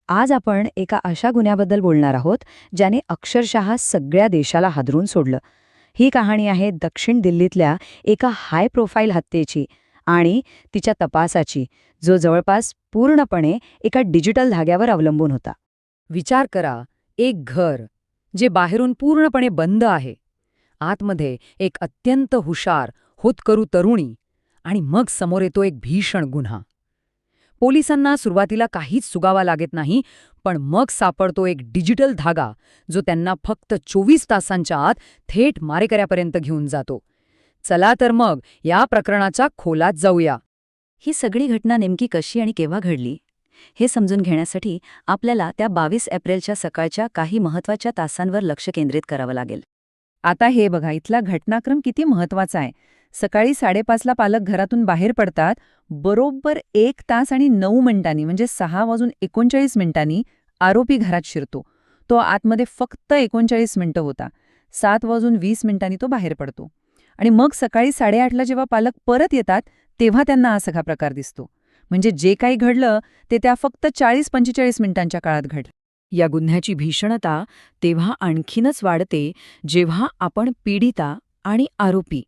आज आपण एका अशा गुन्ह्याबद्दल बोलणार आहोत ज्याने अक्षरशः सगळ्या देशाला हादरून सोडलं. ही कहाणी आहे दक्षिण दिल्लीतल्या एका हाय प्रोफाईल हत्येची आणि तिच्या तपासाची, जो जवळपास पूर्णपणे एका डिजिटल धाग्यावर अवलंबून होता. विचार करा, एक घर जे बाहेरून पूर्णपणे बंद आहे, आतमध्ये एक अत्यंत हुशार होतकरू तरुणी, आणि मग समोर येतो एक भीषण गुन्हा. पोलिसांना सुरुवातीला काहीच सुगावा लागत नाही, पण मग सापडतो एक डिजिटल धागा जो त्यांना फक्त 24 तासांच्या आत थेट मारेकऱ्यापर्यंत घेऊन जातो. चला तर मग या प्रकरणाच्या खोलात जाऊया. ही सगळी घटना नेमकी कशी आणि केव्हा घडली हे समजून घेण्यासाठी आपल्याला त्या 22 एप्रिलच्या सकाळच्या काही महत्त्वाच्या तासांवर लक्ष केंद्रित करावं लागेल. आता हे बघा, इथला घटनाक्रम किती महत्वाचा आहे. सकाळी 5:30ला पालक घरातून बाहेर पडतात. बरोबर 1 तास आणि 9 मिनिटांनी म्हणजे 6:39 आरोपी घरात शिरतो. तो आतमध्ये फक्त 39 मिनिटं होता. 7:20 तो बाहेर पडतो. आणि मग सकाळी 8:30ला जेव्हा पालक परत येतात तेव्हा त्यांना हा सगळा प्रकार दिसतो. म्हणजे जे काही घडलं ते त्या फक्त 40-45 मिनिटांच्या काळात घडलं. या गुन्ह्याची भीषणता तेव्हा आणखीनच वाढते जेव्हा आपण पीडिता आणि आरोपी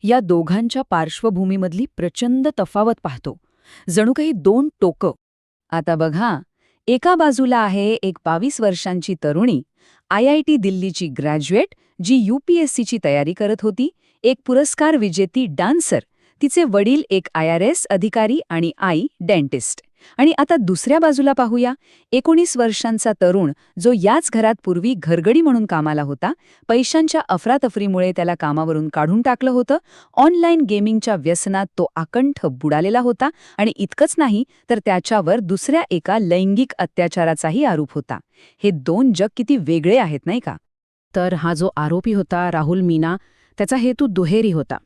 या दोघांच्या पार्श्वभूमीमधली प्रचंड तफावत पाहतो. जणू काही 2 टोकं. आता बघा, एका बाजूला आहे एक 22 वर्षांची तरुणी, IIT दिल्लीची ग्रॅज्युएट, जी UPSCची तयारी करत होती, एक पुरस्कार विजेती डान्सर, तिचे वडील एक IRS अधिकारी आणि आई डेंटिस्ट. आणि आता दुसऱ्या बाजूला पाहूया, 19 वर्षांचा तरुण, जो याच घरात पूर्वी घरगडी म्हणून कामाला होता. पैशांच्या अफरातफरीमुळे त्याला कामावरून काढून टाकलं होतं. ऑनलाईन गेमिंगच्या व्यसनात तो आकंठ बुडालेला होता. आणि इतकंच नाही तर त्याच्यावर दुसऱ्या एका लैंगिक अत्याचाराचाही आरोप होता. हे 2 जग किती वेगळे आहेत, नाही का? तर हा जो आरोपी होता राहुल मीना, त्याचा हेतू दुहेरी होता.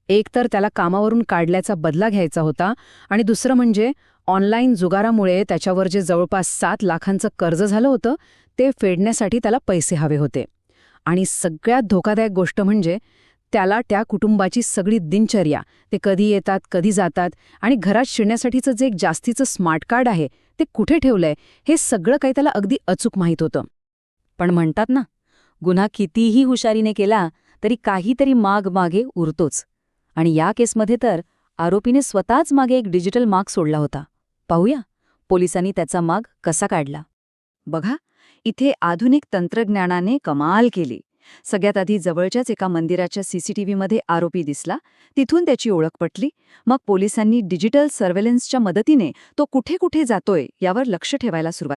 एक तर त्याला कामावरून काढल्याचा बदला घ्यायचा होता, आणि दुसरं म्हणजे ऑनलाईन जुगारामुळे त्याच्यावर जे जवळपास 7 लाखांचं कर्ज झालं होतं ते फेडण्यासाठी त्याला पैसे हवे होते. आणि सगळ्यात धोकादायक गोष्ट म्हणजे त्याला त्या कुटुंबाची सगळी दिनचर्या, ते कधी येतात कधी जातात, आणि घरात शिरण्यासाठीचं जे एक जास्तीचं स्मार्ट कार्ड आहे ते कुठे ठेवलंय हे सगळं काही त्याला अगदी अचूक माहीत होतं. पण म्हणतात ना, गुन्हा कितीही हुशारीने केला तरी काहीतरी मागे उरतोच. आणि या केसमध्ये तर आरोपीने स्वतःच मागे एक डिजिटल मार्क सोडला होता. पाहूया पोलिसांनी त्याचा माग कसा काढला. बघा, इथे आधुनिक तंत्रज्ञानाने कमाल केली. सगळ्यात आधी जवळच्याच एका मंदिराच्या CCTVमध्ये आरोपी दिसला. तिथून त्याची ओळख पटली. मग पोलिसांनी डिजिटल सर्व्हेलन्सच्या मदतीने तो कुठे कुठे जातोय यावर लक्ष ठेवायला सुरुवात